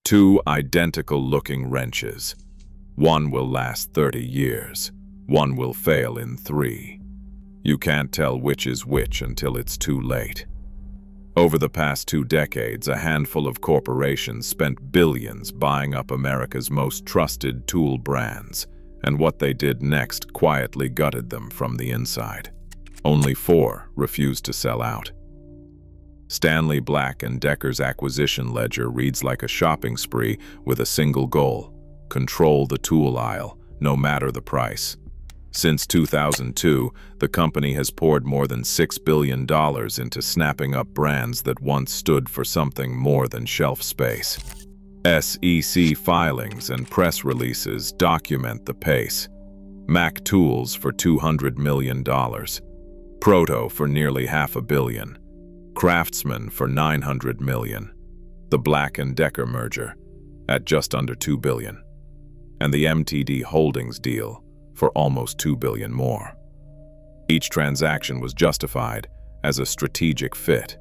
Two identical-looking wrenches. One will last 30 years. One will fail in 3. You can't tell which is which until it's too late. Over the past 2 decades, a handful of corporations spent billions buying up America's most trusted tool brands, and what they did next quietly gutted them from the inside. Only 4 refused to sell out. Stanley Black Decker's acquisition ledger reads like a shopping spree with a single goal: control the tool aisle, no matter the price. Since 2002, the company has poured more than $6 billion into snapping up brands that once stood for something more than shelf space. SEC filings and press releases document the pace. Mac Tools for $200 million. Proto for nearly $500 million. Craftsman for $900 million. The Black & Decker merger at just under $2 billion. And the MTD Holdings deal for almost $2 billion more. Each transaction was justified as a strategic fit,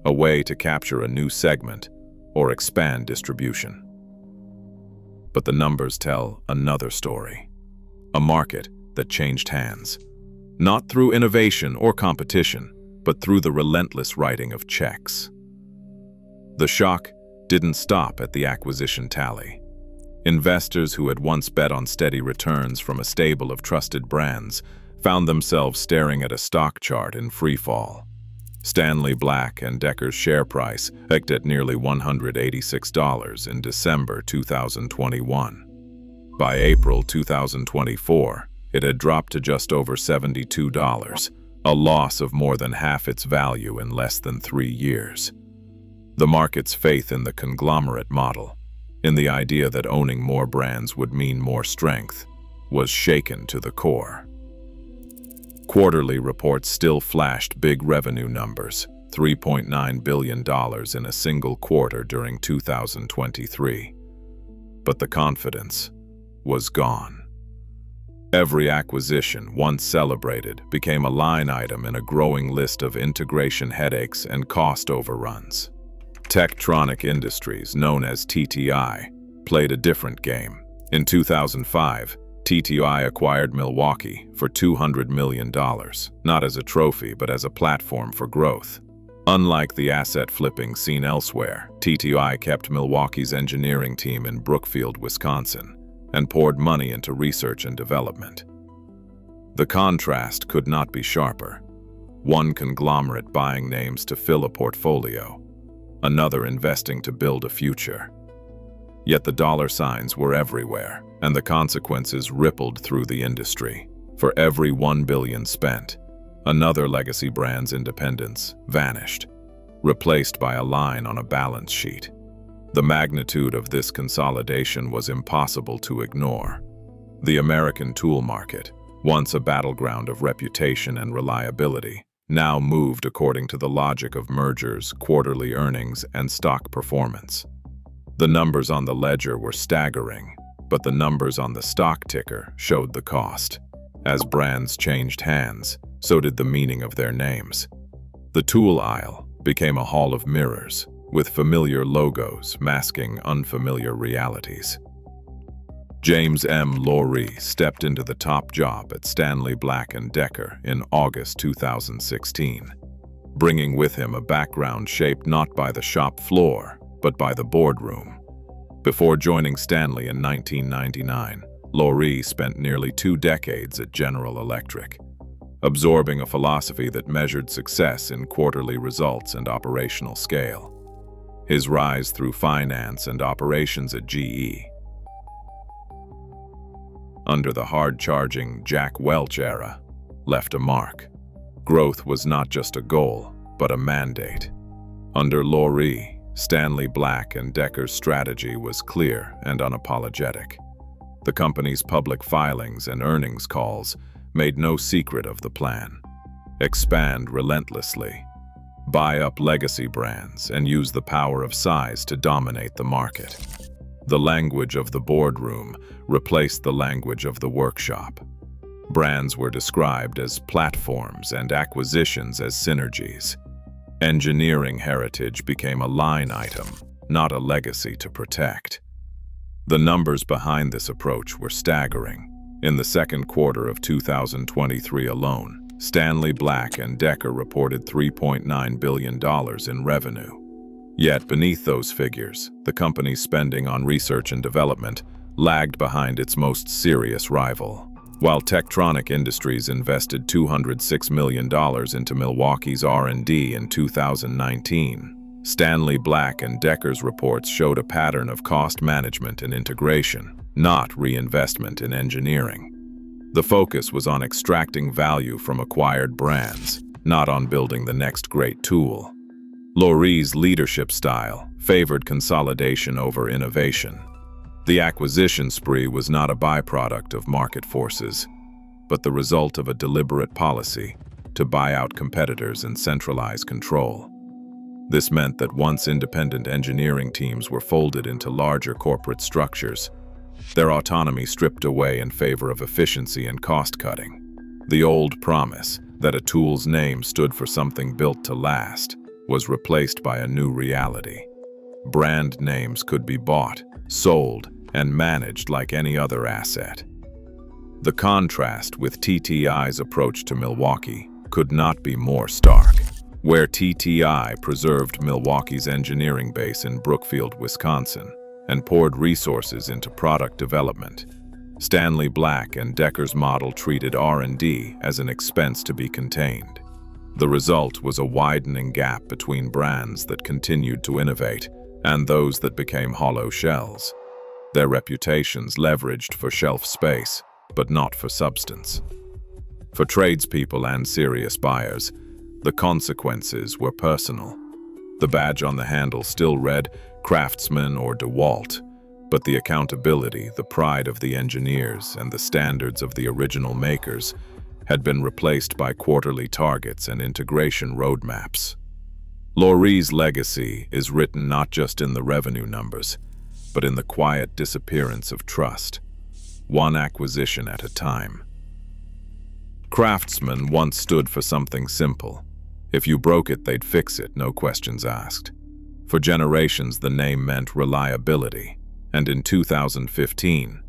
a way to capture a new segment or expand distribution. But the numbers tell another story. A market that changed hands, not through innovation or competition, but through the relentless writing of checks. The shock didn't stop at the acquisition tally. Investors who had once bet on steady returns from a stable of trusted brands found themselves staring at a stock chart in free fall. Stanley Black & Decker's share price peaked at nearly $186 in December 2021. By April 2024, it had dropped to just over $72, a loss of more than half its value in less than 3 years. The market's faith in the conglomerate model, in the idea that owning more brands would mean more strength, was shaken to the core. Quarterly reports still flashed big revenue numbers, $3.9 billion in a single quarter during 2023. But the confidence was gone. Every acquisition, once celebrated, became a line item in a growing list of integration headaches and cost overruns. Tektronix Industries, known as TTI, played a different game. In 2005, TTI acquired Milwaukee for $200 million, not as a trophy but as a platform for growth. Unlike the asset flipping seen elsewhere, TTI kept Milwaukee's engineering team in Brookfield, Wisconsin, and poured money into research and development. The contrast could not be sharper. One conglomerate buying names to fill a portfolio, another investing to build a future. Yet the dollar signs were everywhere, and the consequences rippled through the industry. For every $1 billion spent, another legacy brand's independence vanished, replaced by a line on a balance sheet. The magnitude of this consolidation was impossible to ignore. The American tool market, once a battleground of reputation and reliability, now moved according to the logic of mergers, quarterly earnings, and stock performance. The numbers on the ledger were staggering, but the numbers on the stock ticker showed the cost. As brands changed hands, so did the meaning of their names. The tool aisle became a hall of mirrors, with familiar logos masking unfamiliar realities. James M. Lowry stepped into the top job at Stanley Black & Decker in August 2016, bringing with him a background shaped not by the shop floor, but by the boardroom. Before joining Stanley in 1999, Lowry spent nearly 2 decades at General Electric, absorbing a philosophy that measured success in quarterly results and operational scale. His rise through finance and operations at GE, under the hard-charging Jack Welch era, left a mark. Growth was not just a goal, but a mandate. Under Lowry, Stanley Black & Decker's strategy was clear and unapologetic. The company's public filings and earnings calls made no secret of the plan. Expand relentlessly, buy up legacy brands, and use the power of size to dominate the market. The language of the boardroom replaced the language of the workshop. Brands were described as platforms and acquisitions as synergies. Engineering heritage became a line item, not a legacy to protect. The numbers behind this approach were staggering. In the second quarter of 2023 alone, Stanley Black Decker reported $3.9 billion in revenue. Yet beneath those figures, the company's spending on research and development lagged behind its most serious rival. While Tektronix Industries invested $206 million into Milwaukee's R&D in 2019, Stanley Black Decker's reports showed a pattern of cost management and integration, not reinvestment in engineering. The focus was on extracting value from acquired brands, not on building the next great tool. Lorie's leadership style favored consolidation over innovation. The acquisition spree was not a byproduct of market forces, but the result of a deliberate policy to buy out competitors and centralize control. This meant that once independent engineering teams were folded into larger corporate structures, their autonomy stripped away in favor of efficiency and cost-cutting. The old promise that a tool's name stood for something built to last was replaced by a new reality. Brand names could be bought, sold, and managed like any other asset. The contrast with TTI's approach to Milwaukee could not be more stark. Where TTI preserved Milwaukee's engineering base in Brookfield, Wisconsin, and poured resources into product development, Stanley Black Decker's model treated R&D as an expense to be contained. The result was a widening gap between brands that continued to innovate and those that became hollow shells. Their reputations leveraged for shelf space, but not for substance. For tradespeople and serious buyers, the consequences were personal. The badge on the handle still read Craftsman or DeWalt, but the accountability, the pride of the engineers, and the standards of the original makers had been replaced by quarterly targets and integration roadmaps. Lorie's legacy is written not just in the revenue numbers, but in the quiet disappearance of trust, one acquisition at a time. Craftsman once stood for something simple. If you broke it, they'd fix it, no questions asked. For generations, the name meant reliability, and in 2015,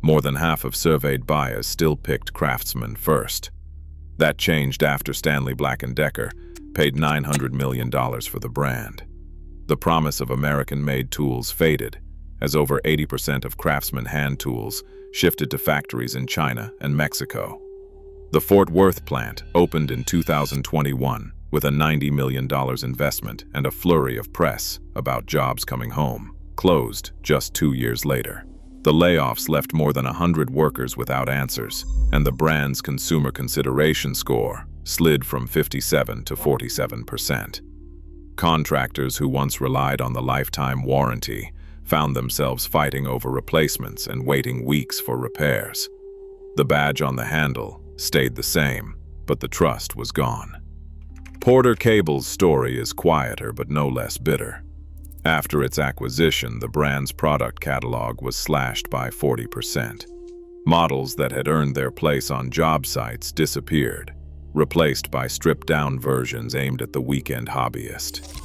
more than half of surveyed buyers still picked Craftsman first. That changed after Stanley Black Decker paid $900 million for the brand. The promise of American-made tools faded, as over 80% of Craftsman hand tools shifted to factories in China and Mexico. The Fort Worth plant opened in 2021 with a $90 million investment and a flurry of press about jobs coming home, closed just 2 years later. The layoffs left more than 100 workers without answers, and the brand's consumer consideration score slid from 57 to 47%. Contractors who once relied on the lifetime warranty found themselves fighting over replacements and waiting weeks for repairs. The badge on the handle stayed the same, but the trust was gone. Porter Cable's story is quieter but no less bitter. After its acquisition, the brand's product catalog was slashed by 40%. Models that had earned their place on job sites disappeared, replaced by stripped-down versions aimed at the weekend hobbyist.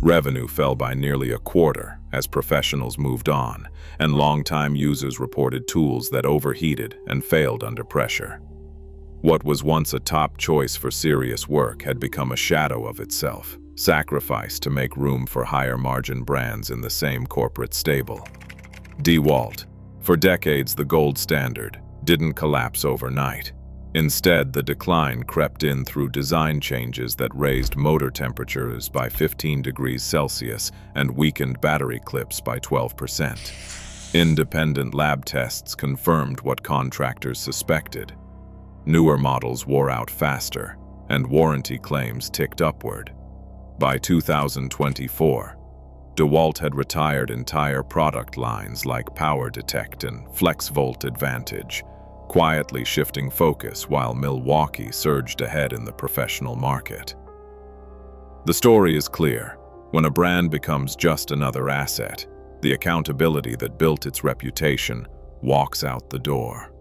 Revenue fell by nearly a quarter as professionals moved on, and longtime users reported tools that overheated and failed under pressure. What was once a top choice for serious work had become a shadow of itself, sacrificed to make room for higher-margin brands in the same corporate stable. DeWalt, for decades the gold standard, didn't collapse overnight. Instead, the decline crept in through design changes that raised motor temperatures by 15 degrees Celsius and weakened battery clips by 12%. Independent lab tests confirmed what contractors suspected. Newer models wore out faster, and warranty claims ticked upward. By 2024, DeWalt had retired entire product lines like Power Detect and FlexVolt Advantage, quietly shifting focus while Milwaukee surged ahead in the professional market. The story is clear. When a brand becomes just another asset, the accountability that built its reputation walks out the door.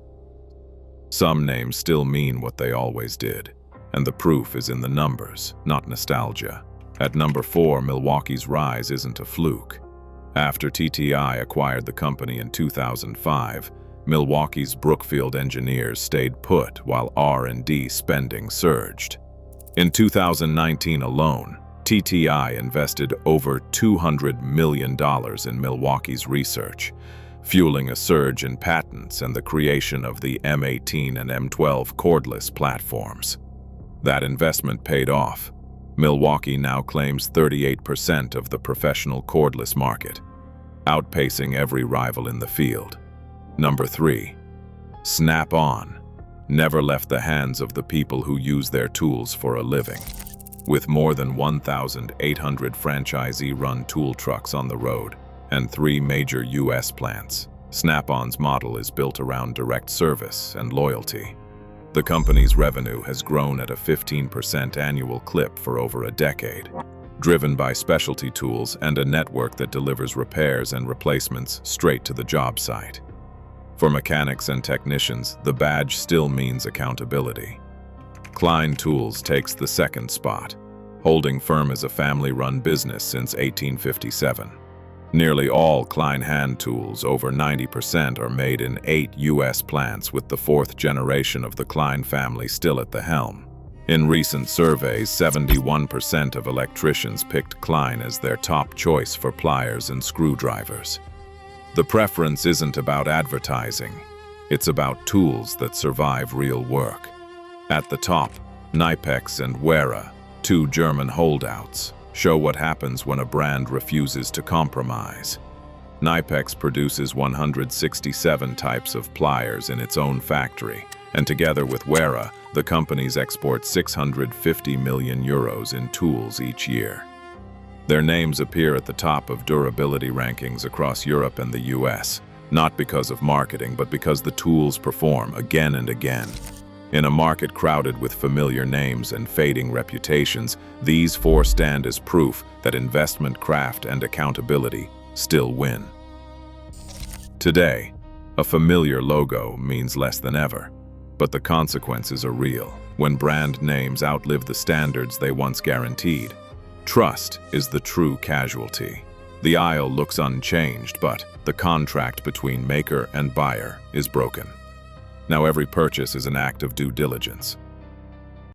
Some names still mean what they always did, and the proof is in the numbers, not nostalgia. At number 4, Milwaukee's rise isn't a fluke. After TTI acquired the company in 2005, Milwaukee's Brookfield engineers stayed put while R&D spending surged. In 2019 alone, TTI invested over $200 million in Milwaukee's research, fueling a surge in patents and the creation of the M18 and M12 cordless platforms. That investment paid off. Milwaukee now claims 38% of the professional cordless market, outpacing every rival in the field. Number 3. Snap-on never left the hands of the people who use their tools for a living. With more than 1,800 franchisee-run tool trucks on the road and 3 major U.S. plants, Snap-on's model is built around direct service and loyalty. The company's revenue has grown at a 15% annual clip for over a decade, driven by specialty tools and a network that delivers repairs and replacements straight to the job site. For mechanics and technicians, the badge still means accountability. Klein Tools takes the second spot, holding firm as a family-run business since 1857. Nearly all Klein hand tools, over 90%, are made in 8 U.S. plants, with the 4th generation of the Klein family still at the helm. In recent surveys, 71% of electricians picked Klein as their top choice for pliers and screwdrivers. The preference isn't about advertising. It's about tools that survive real work. At the top, Knipex and Wera, 2 German holdouts, show what happens when a brand refuses to compromise. Knipex produces 167 types of pliers in its own factory, and together with Wera, the companies export 650 million euros in tools each year. Their names appear at the top of durability rankings across Europe and the US, not because of marketing, but because the tools perform again and again. In a market crowded with familiar names and fading reputations, these 4 stand as proof that investment, craft, and accountability still win. Today, a familiar logo means less than ever, but the consequences are real. When brand names outlive the standards they once guaranteed, trust is the true casualty. The aisle looks unchanged, but the contract between maker and buyer is broken. Now every purchase is an act of due diligence.